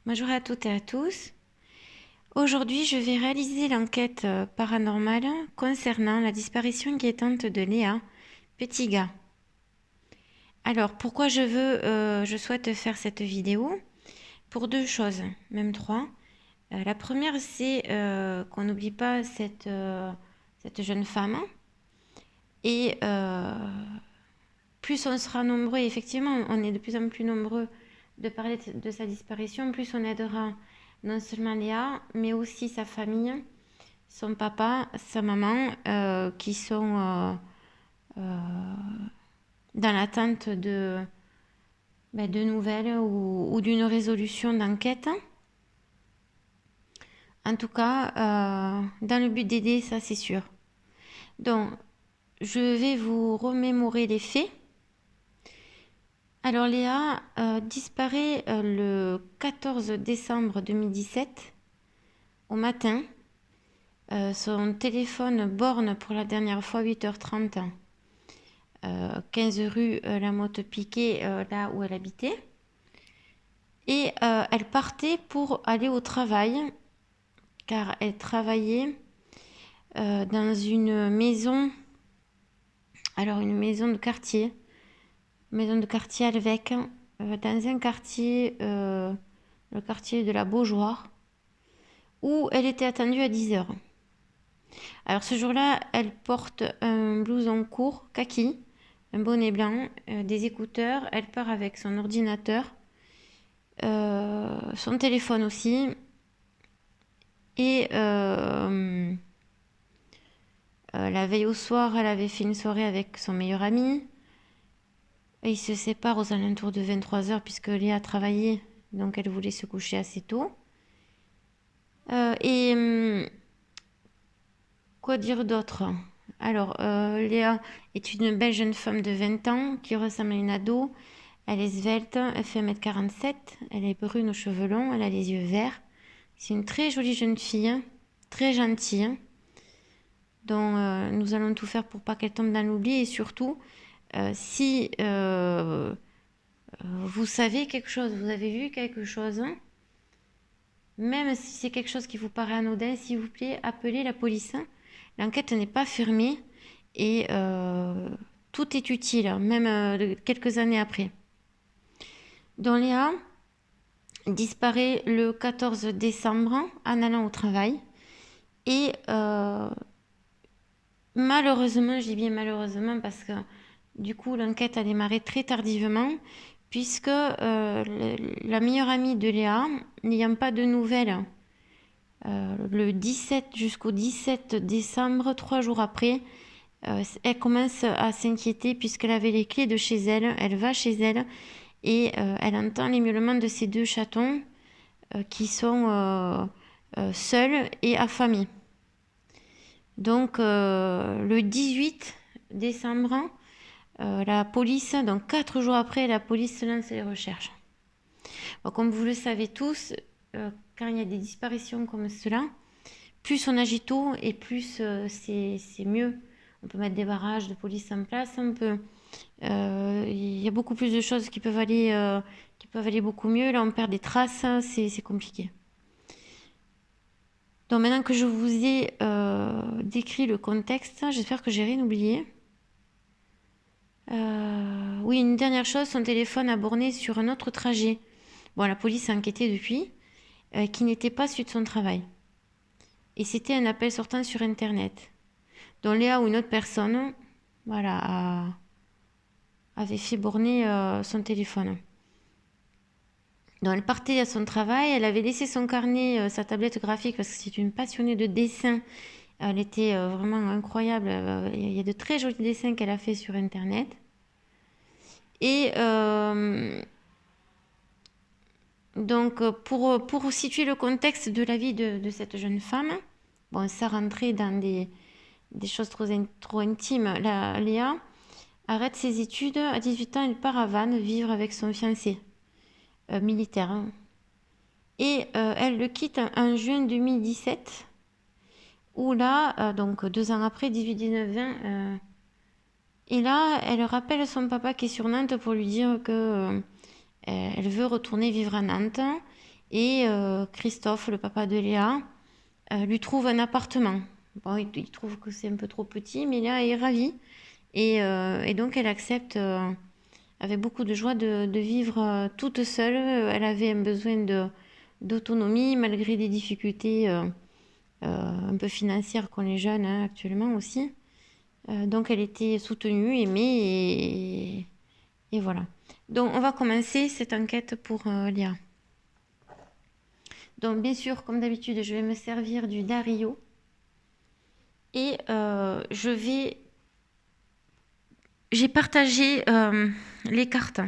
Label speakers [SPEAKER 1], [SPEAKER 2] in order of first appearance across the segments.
[SPEAKER 1] Bonjour à toutes et à tous. Aujourd'hui, je vais réaliser l'enquête paranormale concernant la disparition inquiétante de Léa, petit gars. Alors, pourquoi je souhaite faire cette vidéo? Pour deux choses, même trois. La première, c'est qu'on n'oublie pas cette jeune femme. Et plus on sera nombreux, effectivement, on est de plus en plus nombreux de parler de sa disparition, plus on aidera non seulement Léa, mais aussi sa famille, son papa, sa maman, qui sont dans l'attente de nouvelles ou d'une résolution d'enquête. En tout cas, dans le but d'aider, ça c'est sûr. Donc, je vais vous remémorer les faits. Alors Léa disparaît le 14 décembre 2017 au matin. Son téléphone borne pour la dernière fois 8h30, 15 rue La Motte-Piquet, là où elle habitait. Et elle partait pour aller au travail, car elle travaillait dans une maison, alors une maison de quartier à Lévêque, dans un quartier, le quartier de la Beaujoire, où elle était attendue à 10h. Alors ce jour-là, elle porte un blouson court, kaki, un bonnet blanc, des écouteurs. Elle part avec son ordinateur, son téléphone aussi. Et la veille au soir, elle avait fait une soirée avec son meilleur ami. Et ils se séparent aux alentours de 23h puisque Léa travaillait, donc elle voulait se coucher assez tôt. Quoi dire d'autre? Alors, Léa est une belle jeune femme de 20 ans qui ressemble à une ado. Elle est svelte, elle fait 1m47, elle est brune aux cheveux longs, elle a les yeux verts. C'est une très jolie jeune fille, très gentille, dont nous allons tout faire pour pas qu'elle tombe dans l'oubli. Et surtout, si vous savez quelque chose, vous avez vu quelque chose, même si c'est quelque chose qui vous paraît anodin, s'il vous plaît, appelez la police. L'enquête n'est pas fermée et tout est utile, même quelques années après. Donc Léa disparaît le 14 décembre en allant au travail. Et malheureusement, je dis bien malheureusement parce que du coup l'enquête a démarré très tardivement, puisque la meilleure amie de Léa, n'ayant pas de nouvelles le 17 jusqu'au 17 décembre, 3 jours après, elle commence à s'inquiéter puisqu'elle avait les clés de chez elle. Elle va chez elle et elle entend les miaulements de ces deux chatons qui sont seuls et affamés. Donc le 18 décembre, la police, donc 4 jours après, la police lance les recherches. Bon, comme vous le savez tous, quand il y a des disparitions comme cela, plus on agit tôt et plus c'est mieux. On peut mettre des barrages de police en place, il y a beaucoup plus de choses qui peuvent aller beaucoup mieux. Là, on perd des traces, c'est compliqué. Donc maintenant que je vous ai décrit le contexte, j'espère que j'ai rien oublié. Oui, une dernière chose, son téléphone a borné sur un autre trajet. Bon, la police a enquêté depuis, qui n'était pas celui de son travail. Et c'était un appel sortant sur Internet, dont Léa ou une autre personne, voilà, avait fait borner son téléphone. Donc elle partait à son travail, elle avait laissé son carnet, sa tablette graphique, parce que c'est une passionnée de dessin. Elle était vraiment incroyable. Il y a de très jolis dessins qu'elle a fait sur Internet. Et donc pour situer le contexte de la vie de cette jeune femme, bon, ça rentrait dans des choses trop intimes. Léa arrête ses études. À 18 ans, elle part à Vannes vivre avec son fiancé militaire. Et elle le quitte en juin 2017, où là, donc 2 ans après, 18, 19, 20, et là, elle rappelle son papa qui est sur Nantes pour lui dire que elle veut retourner vivre à Nantes Et Christophe, le papa de Léa, lui trouve un appartement. Bon, il trouve que c'est un peu trop petit, mais Léa est ravie. Et donc, elle accepte avec beaucoup de joie de vivre toute seule. Elle avait un besoin d'autonomie, malgré des difficultés un peu financières qu'ont les jeunes hein, actuellement aussi. Donc, elle était soutenue, aimée, et voilà. Donc, on va commencer cette enquête pour Léa. Donc, bien sûr, comme d'habitude, je vais me servir du Dario. Et j'ai partagé les cartes.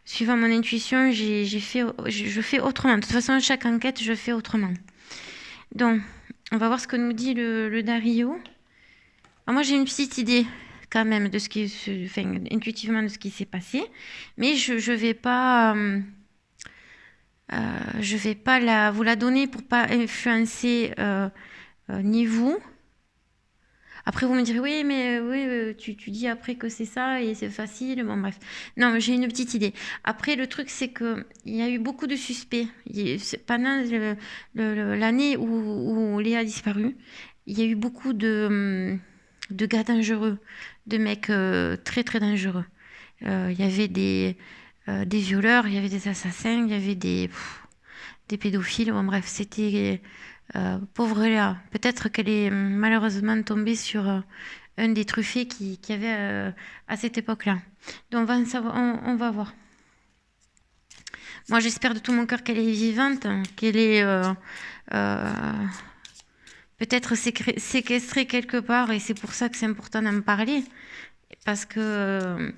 [SPEAKER 1] Suivant mon intuition, je fais autrement. De toute façon, chaque enquête, je fais autrement. Donc, on va voir ce que nous dit le Dario. Alors moi, j'ai une petite idée quand même de intuitivement de ce qui s'est passé, mais je vais pas vous la donner pour pas influencer ni vous. Après, vous me direz, oui, mais oui, tu dis après que c'est ça et c'est facile. Bon, bref. Non, mais j'ai une petite idée. Après, le truc, c'est qu'il y a eu beaucoup de suspects. Pendant l'année où Léa a disparu, il y a eu beaucoup de gars dangereux, de mecs très, très dangereux. Il y avait des violeurs, il y avait des assassins, il y avait des pédophiles. Bon, bref, c'était pauvre Léa. Peut-être qu'elle est malheureusement tombée sur un des truffés qui avait à cette époque-là. Donc on va voir. Moi, j'espère de tout mon cœur qu'elle est vivante, qu'elle est peut-être séquestrée quelque part, et c'est pour ça que c'est important d'en parler. Parce que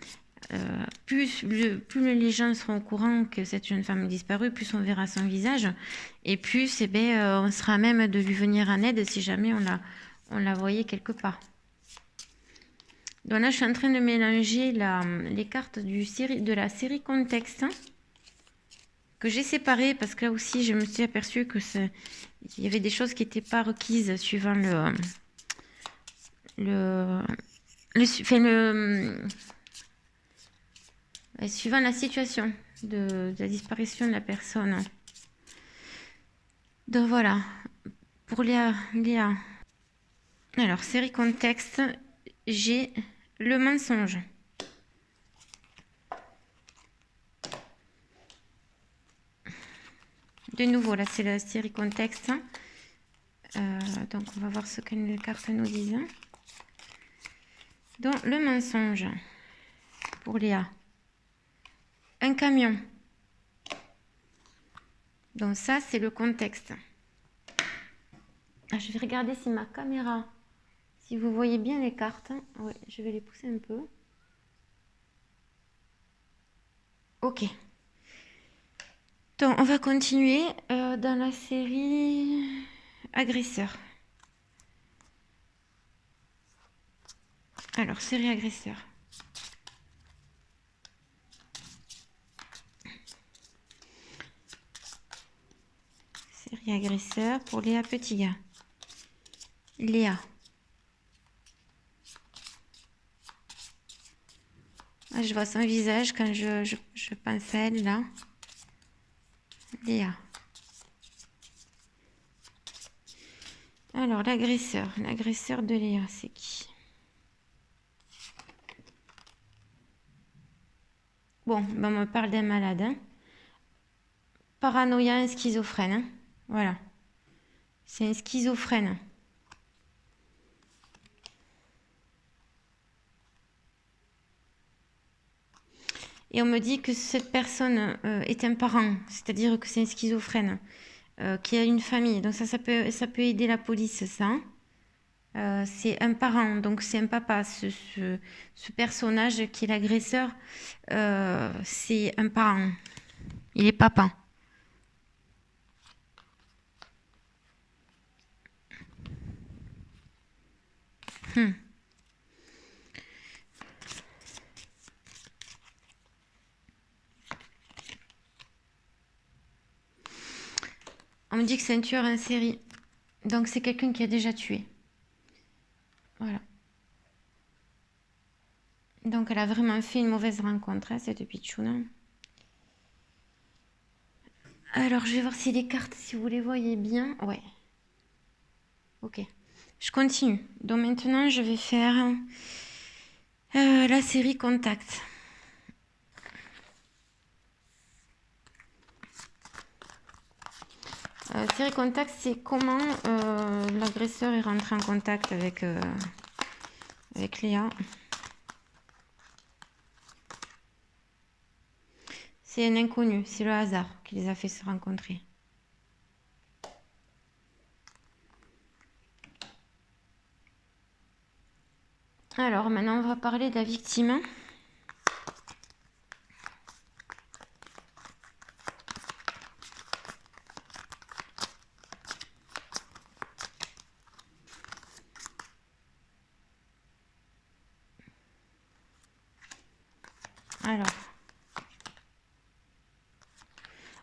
[SPEAKER 1] plus les gens seront au courant que cette jeune femme est disparue, plus on verra son visage, et plus on sera à même de lui venir en aide si jamais on la voyait quelque part. Donc là, je suis en train de mélanger les cartes de la série Contexte, que j'ai séparées, parce que là aussi, je me suis aperçue que il y avait des choses qui n'étaient pas requises suivant suivant la situation de la disparition de la personne. Donc voilà, pour Léa. Alors, série contexte, j'ai le mensonge. De nouveau, là, c'est la série contexte. Donc, on va voir ce que les cartes nous disent. Donc, le mensonge pour Léa. Un camion. Donc, ça, c'est le contexte. Je vais regarder si ma caméra, si vous voyez bien les cartes. Oui, je vais les pousser un peu. Ok. Donc, on va continuer dans la série agresseur. Alors, série agresseur. Série agresseur pour Léa Petitgars. Léa. Ah, je vois son visage quand je pense à elle, là. Léa. Alors, l'agresseur de Léa, c'est qui? Bon, on me parle d'un malade. Hein. Paranoïa, un schizophrène. Hein. Voilà. C'est un schizophrène. Et on me dit que cette personne est un parent, c'est-à-dire que c'est un schizophrène, qui a une famille. Donc ça peut aider la police, ça. C'est un parent, donc c'est un papa. Ce personnage qui est l'agresseur, c'est un parent. Il est papa. On me dit que c'est un tueur en série. Donc c'est quelqu'un qui a déjà tué. Voilà. Donc elle a vraiment fait une mauvaise rencontre, hein, cette pitchoune. Alors, je vais voir si les cartes, si vous les voyez bien. Ouais. Ok. Je continue. Donc maintenant, je vais faire la série Contact. Série Contact, c'est comment l'agresseur est rentré en contact avec Léa. C'est un inconnu, c'est le hasard qui les a fait se rencontrer. Alors maintenant, on va parler de la victime. Alors,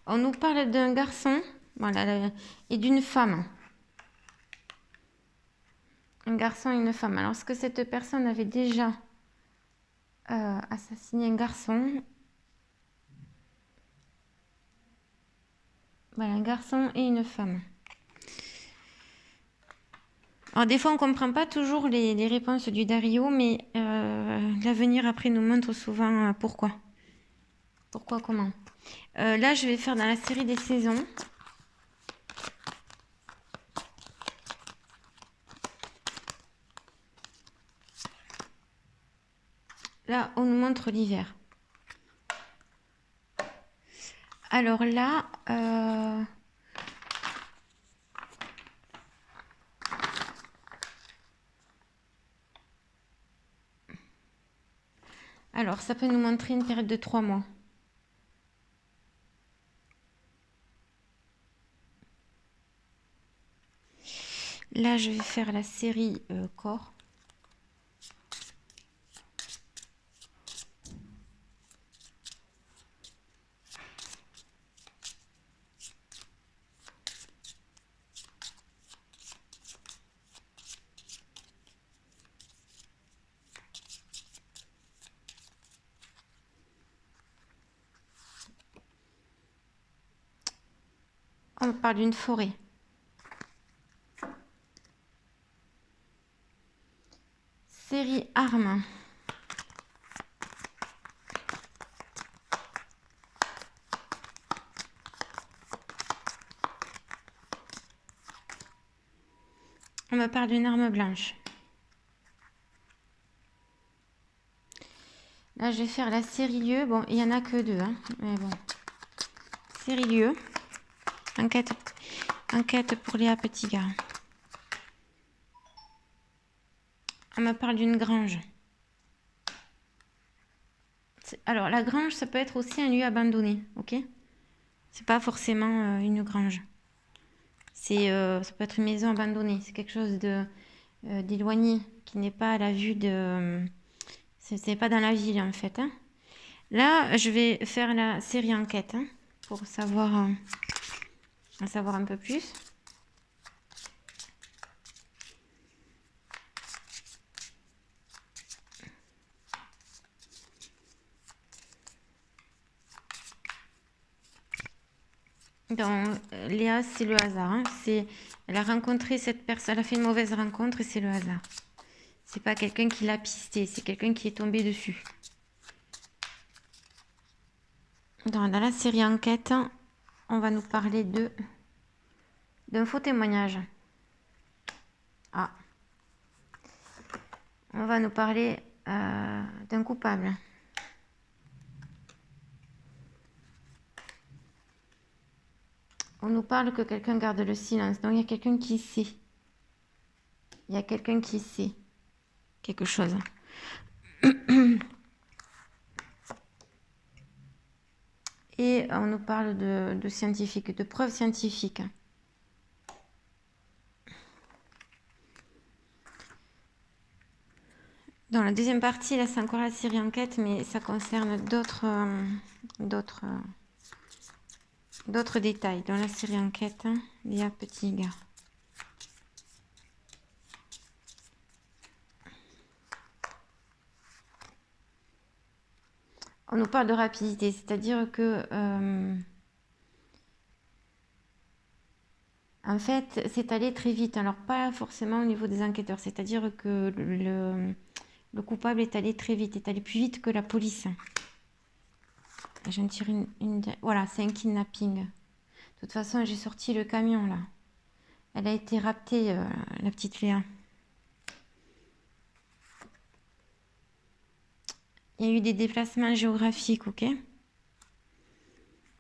[SPEAKER 1] on nous parle d'un garçon, voilà, et d'une femme. Un garçon et une femme. Alors, est-ce que cette personne avait déjà assassiné un garçon? Voilà, un garçon et une femme. Alors, des fois, on ne comprend pas toujours les réponses du Dario, mais l'avenir après nous montre souvent pourquoi. Pourquoi, comment. Là, je vais faire dans la série des saisons. Là, on nous montre l'hiver. Alors là, alors ça peut nous montrer une période de 3 mois. Là, je vais faire la série corps. On parle d'une forêt. Série armes. On me parle d'une arme blanche. Là, je vais faire la série lieu. Bon, il n'y en a que 2, hein, mais bon. Série lieu. Enquête pour Léa Petitgard. On me parle d'une grange. Alors, la grange, ça peut être aussi un lieu abandonné, ok? C'est pas forcément une grange. Ça peut être une maison abandonnée. C'est quelque chose d'éloigné, qui n'est pas à la vue de... c'est pas dans la ville, en fait. Hein. Là, je vais faire la série enquête, hein, pour savoir, en savoir un peu plus. Donc, Léa, c'est le hasard. Hein. Elle a rencontré cette personne, elle a fait une mauvaise rencontre et c'est le hasard. C'est pas quelqu'un qui l'a pisté, c'est quelqu'un qui est tombé dessus. Dans la série enquête, on va nous parler d'un faux témoignage. Ah. On va nous parler d'un coupable. On nous parle que quelqu'un garde le silence. Donc, il y a quelqu'un qui sait. Il y a quelqu'un qui sait quelque chose. Et on nous parle de scientifiques, de preuves scientifiques. Dans la deuxième partie, là, c'est encore la série enquête, mais ça concerne d'autres détails. Dans la série enquête, Léa Petitgard. On nous parle de rapidité, c'est-à-dire que En fait, c'est allé très vite. Alors, pas forcément au niveau des enquêteurs. C'est-à-dire que le coupable est allé très vite, est allé plus vite que la police. J'en tire Voilà, c'est un kidnapping. De toute façon, j'ai sorti le camion, là. Elle a été raptée, la petite Léa. Il y a eu des déplacements géographiques, ok?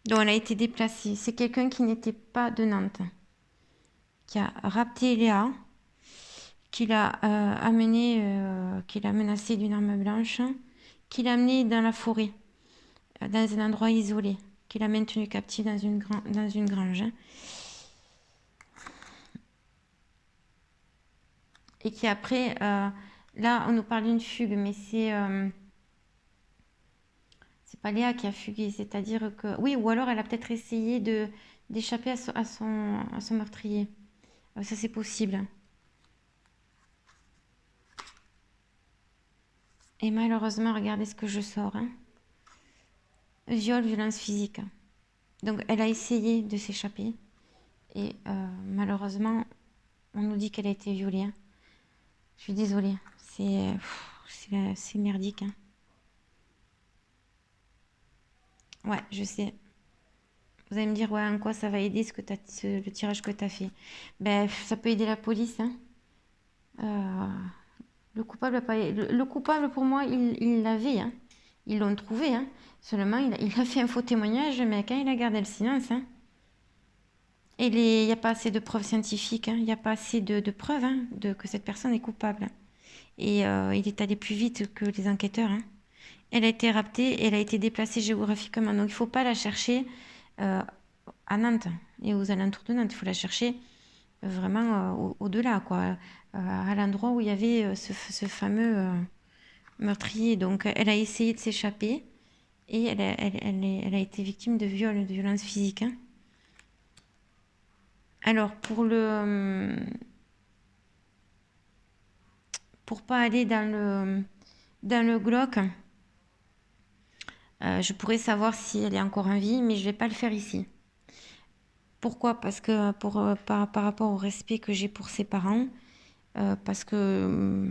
[SPEAKER 1] Donc, elle a été déplacée. C'est quelqu'un qui n'était pas de Nantes, qui a rapté Léa, qui l'a amené, qui l'a menacé d'une arme blanche, qui l'a amené dans la forêt, dans un endroit isolé, qui l'a maintenu captive dans une grange. Et qui après, là, on nous parle d'une fugue, mais c'est pas Léa qui a fugué, c'est-à-dire que... Oui, ou alors elle a peut-être essayé d'échapper à son meurtrier. Ça, c'est possible. Et malheureusement, regardez ce que je sors. Hein. Viol, violence physique. Donc, elle a essayé de s'échapper. Et malheureusement, on nous dit qu'elle a été violée. Hein. Je suis désolée. C'est merdique. Hein. Ouais, je sais. Vous allez me dire, ouais, en quoi ça va aider le tirage que tu as fait. Ben, ça peut aider la police. Hein. Euh, le coupable, le coupable, pour moi, il l'avait. Hein. Ils l'ont trouvé. Hein. Seulement, il a fait un faux témoignage, mais quand il a gardé le silence. Hein. Et il n'y a pas assez de preuves scientifiques. Hein. Il n'y a pas assez de preuves hein, que cette personne est coupable. Et il est allé plus vite que les enquêteurs. Hein. Elle a été raptée et elle a été déplacée géographiquement. Donc, il ne faut pas la chercher à Nantes et aux alentours de Nantes. Il faut la chercher vraiment au-delà, quoi, à l'endroit où il y avait ce fameux meurtrier. Donc, elle a essayé de s'échapper et elle a été victime de viol, de violences physiques. Hein. Alors, pour pas aller dans le glauque, je pourrais savoir si elle est encore en vie, mais je vais pas le faire ici. Pourquoi? Parce que par rapport au respect que j'ai pour ses parents, parce que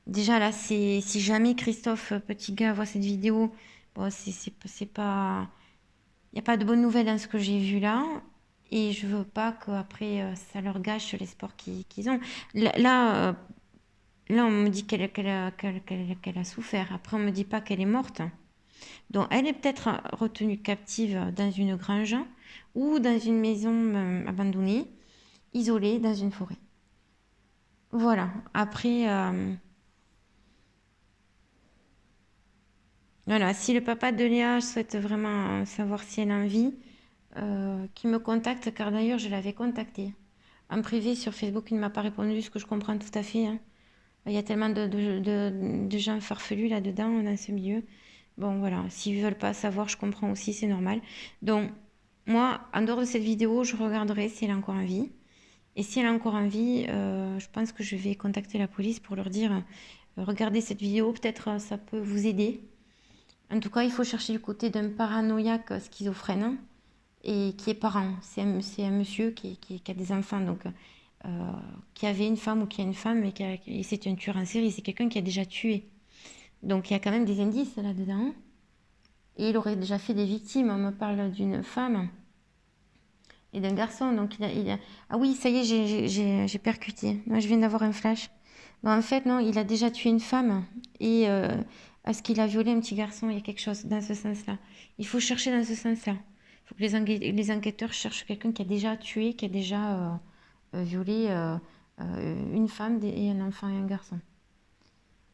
[SPEAKER 1] déjà là, si jamais Christophe, petit gars, voit cette vidéo, bon, c'est pas, il n'y a pas de bonnes nouvelles dans ce que j'ai vu là, et je veux pas qu'après ça leur gâche l'espoir qu'ils ont. Là, on me dit qu'elle a souffert. Après, on me dit pas qu'elle est morte. Donc, elle est peut-être retenue captive dans une grange ou dans une maison abandonnée, isolée dans une forêt. Voilà. Après, voilà. Si le papa de Léa souhaite vraiment savoir si elle a envie, qu'il me contacte, car d'ailleurs, je l'avais contacté. En privé, sur Facebook, il ne m'a pas répondu, ce que je comprends tout à fait. Hein. Il y a tellement de gens farfelus là-dedans, dans ce milieu. Bon, voilà, s'ils ne veulent pas savoir, je comprends aussi, c'est normal. Donc, moi, en dehors de cette vidéo, je regarderai si elle a encore en vie. Et si elle a encore en vie, je pense que je vais contacter la police pour leur dire, regardez cette vidéo, peut-être ça peut vous aider. En tout cas, il faut chercher du côté d'un paranoïaque schizophrène hein, et qui est parent. C'est un monsieur qui a des enfants, donc qui avait une femme ou qui a une femme, et c'est un tueur en série, c'est quelqu'un qui a déjà tué. Donc il y a quand même des indices là-dedans. Et il aurait déjà fait des victimes. On me parle d'une femme et d'un garçon. Donc Ah oui, ça y est, j'ai percuté. Moi, je viens d'avoir un flash. Non, en fait, non, il a déjà tué une femme. Et est-ce qu'il a violé un petit garçon? Il y a quelque chose dans ce sens-là. Il faut chercher dans ce sens-là. Il faut que les enquêteurs cherchent quelqu'un qui a déjà tué, qui a déjà violé une femme et un enfant et un garçon.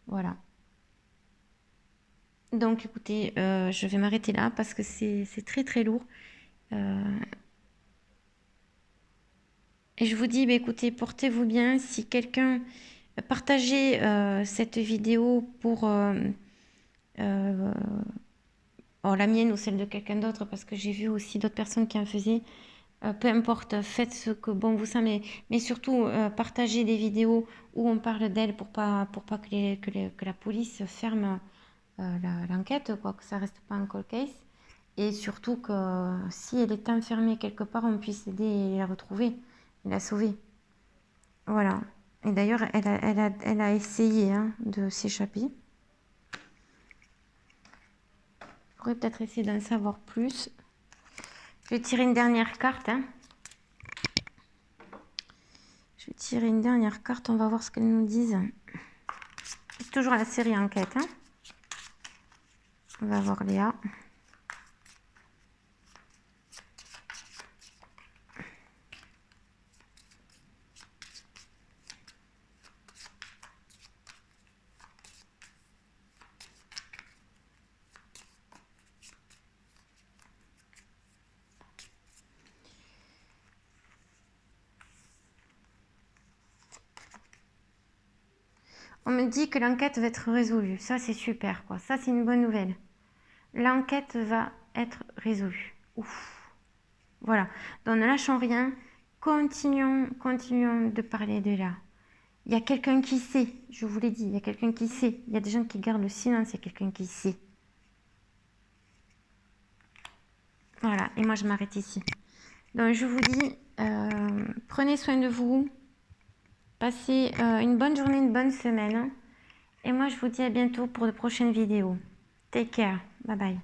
[SPEAKER 1] Voilà. Donc écoutez, je vais m'arrêter là parce que c'est très très lourd. Euh, et je vous dis, bah, écoutez, portez-vous bien. Si quelqu'un partagez cette vidéo pour la mienne ou celle de quelqu'un d'autre, parce que j'ai vu aussi d'autres personnes qui en faisaient. Peu importe, faites ce que bon vous semble, mais surtout partagez des vidéos où on parle d'elle pour pas que la police ferme l'enquête, quoi, que ça reste pas un cold case. Et surtout que si elle est enfermée quelque part, on puisse aider et la retrouver, et la sauver. Voilà. Et d'ailleurs, elle a essayé hein, de s'échapper. Je pourrais peut-être essayer d'en savoir plus. Je vais tirer une dernière carte. Hein. Je vais tirer une dernière carte, on va voir ce qu'elles nous disent. C'est toujours la série enquête. Hein. On va voir Léa. On me dit que l'enquête va être résolue. Ça, c'est super, quoi. Ça, c'est une bonne nouvelle. L'enquête va être résolue. Ouf. Voilà. Donc, ne lâchons rien. Continuons de parler de là. Il y a quelqu'un qui sait. Je vous l'ai dit, il y a quelqu'un qui sait. Il y a des gens qui gardent le silence. Il y a quelqu'un qui sait. Voilà. Et moi, je m'arrête ici. Donc, je vous dis, prenez soin de vous. Passez une bonne journée, une bonne semaine. Et moi, je vous dis à bientôt pour de prochaines vidéos. Take care. Bye bye.